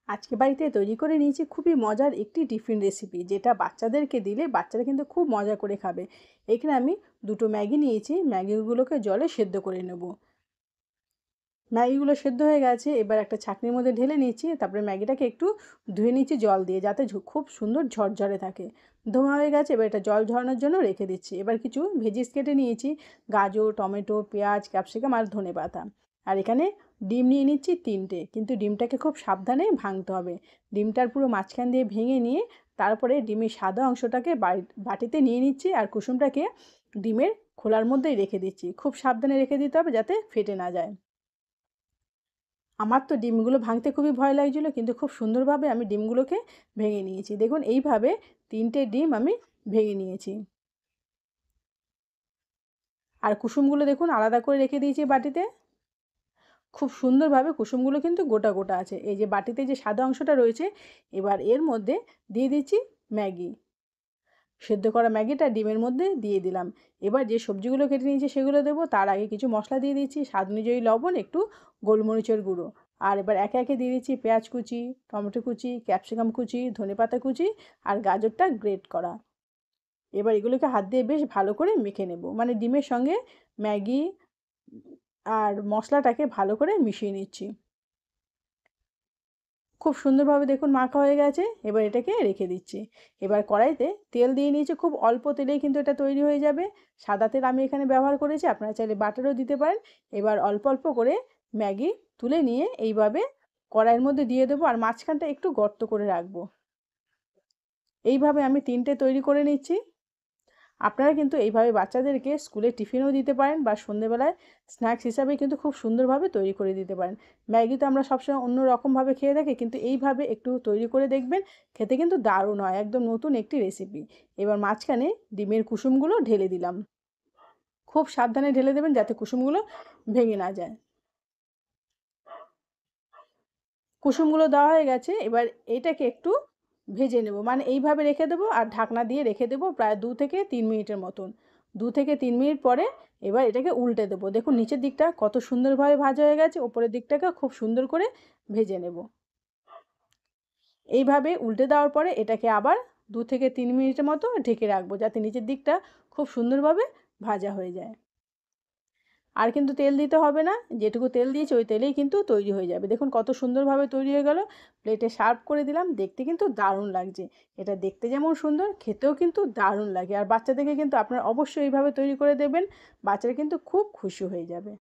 আজকে বাড়িতে তৈরি করে নিয়েছি খুবই মজার একটি টিফিন রেসিপি, যেটা বাচ্চাদেরকে দিলে বাচ্চারা কিন্তু খুব মজা করে খাবে। এখানে আমি দুটো ম্যাগি নিয়েছি, ম্যাগিগুলোকে জলে সেদ্ধ করে নেব। ম্যাগিগুলো সেদ্ধ হয়ে গেছে, এবার একটা ছাঁকনির মধ্যে ঢেলে নিয়েছি। তারপরে ম্যাগিটাকে একটু ধুয়ে নিচ্ছি জল দিয়ে, যাতে খুব সুন্দর ঝরঝরে থাকে। ধোয়া হয়ে গেছে, এবার এটা জল ঝরানোর জন্য রেখে দিচ্ছি। এবার কিছু ভেজিস কেটে নিয়েছি, গাজর, টমেটো, পেঁয়াজ, ক্যাপসিকাম আর ধনেপাতা। আর এখানে ডিম নিয়ে নিচ্ছি 3টে, কিন্তু ডিমটাকে খুব সাবধানে ভাঙতে হবে। ডিমটার পুরো মাঝখান দিয়ে ভেঙে নিয়ে তারপরে ডিমের সাদা অংশটাকে বাটিতে নিয়ে নিচ্ছি, আর কুসুমটাকে ডিমের খোলার মধ্যেই রেখে দিচ্ছি। খুব সাবধানে রেখে দিতে হবে যাতে ফেটে না যায়। আমার তো ডিমগুলো ভাঙতে খুবই ভয় লাগছিলো, কিন্তু খুব সুন্দরভাবে আমি ডিমগুলোকে ভেঙে নিয়েছি। দেখুন এইভাবে 3টে ডিম আমি ভেঙে নিয়েছি। আর কুসুমগুলো দেখুন আলাদা করে রেখে দিয়েছি বাটিতে। খুব সুন্দরভাবে কুসুমগুলো কিন্তু গোটা গোটা আছে। এই যে বাটিতে যে সাদা অংশটা রয়েছে, এবার এর মধ্যে দিয়ে দিচ্ছি ম্যাগি। সেদ্ধ করা ম্যাগিটা ডিমের মধ্যে দিয়ে দিলাম। এবার যে সবজিগুলো কেটে নিয়েছি সেগুলো দেবো। তার আগে কিছু মশলা দিয়ে দিচ্ছি, স্বাদ অনুযায়ী লবণ, একটু গোলমরিচের গুঁড়ো। আর এবার একে একে দিয়ে দিচ্ছি পেঁয়াজ কুচি, টমেটো কুচি, ক্যাপসিকাম কুচি, ধনেপাতা কুচি আর গাজরটা গ্রেট করা। এবার এগুলোকে হাত দিয়ে বেশ ভালো করে মেখে নেব, মানে ডিমের সঙ্গে ম্যাগি আর মশলাটাকে ভালো করে মিশিয়ে নিচ্ছি। খুব সুন্দরভাবে দেখুন মাখা হয়ে গেছে। এবার এটাকে রেখে দিচ্ছি। এবার কড়াইতে তেল দিয়ে নিয়েছি, খুব অল্প তেলেই কিন্তু এটা তৈরি হয়ে যাবে। সাদা তেল আমি এখানে ব্যবহার করেছি, আপনারা চাইলে বাটারও দিতে পারেন। এবার অল্প অল্প করে ম্যাগি তুলে নিয়ে এইভাবে কড়াইয়ের মধ্যে দিয়ে দেবো, আর মাঝখানটা একটু গর্ত করে রাখবো। এইভাবে আমি 3টে তৈরি করে নিচ্ছি। আপনারা কিন্তু এইভাবে বাচ্চাদেরকে স্কুলে টিফিনও দিতে পারেন, বা সন্ধ্যেবেলায় স্ন্যাক্স হিসাবে কিন্তু খুব সুন্দরভাবে তৈরি করে দিতে পারেন। ম্যাগি তো আমরা সবসময় অন্য রকমভাবে খেয়ে থাকি, কিন্তু এইভাবে একটু তৈরি করে দেখবেন, খেতে কিন্তু দারুণ হয়, একদম নতুন একটি রেসিপি। এবার মাঝখানে ডিমের কুসুমগুলো ঢেলে দিলাম। খুব সাবধানে ঢেলে দেবেন যাতে কুসুমগুলো ভেঙে না যায়। কুসুমগুলো দেওয়া হয়ে গেছে, এবার এটাকে একটু ভেজে নেব, মানে এইভাবে রেখে দেবো আর ঢাকনা দিয়ে রেখে দেবো প্রায় 2 থেকে 3 মিনিটের মতন। 2 থেকে 3 মিনিট পরে এবার এটাকে উল্টে দেবো। দেখুন নিচের দিকটা কত সুন্দরভাবে ভাজা হয়ে গেছে, ওপরের দিকটাকে খুব সুন্দর করে ভেজে নেব। এইভাবে উল্টে দেওয়ার পরে এটাকে আবার 2 থেকে 3 মিনিটের মতো ঢেকে রাখবো, যাতে নিচের দিকটা খুব সুন্দরভাবে ভাজা হয়ে যায়। আর কিন্তু তেল দিতে হবে না, যেটুকু তেল দিয়েছি ওই তেলেই কিন্তু তৈরি হয়ে যাবে। দেখুন কত সুন্দরভাবে তৈরি হয়ে গেল। প্লেটে সার্ভ করে দিলাম, দেখতে কিন্তু দারুণ লাগছে। এটা দেখতে যেমন সুন্দর, খেতেও কিন্তু দারুণ লাগে। আর বাচ্চাদেরকে কিন্তু আপনারা অবশ্যই এইভাবে তৈরি করে দেবেন, বাচ্চারা কিন্তু খুব খুশি হয়ে যাবে।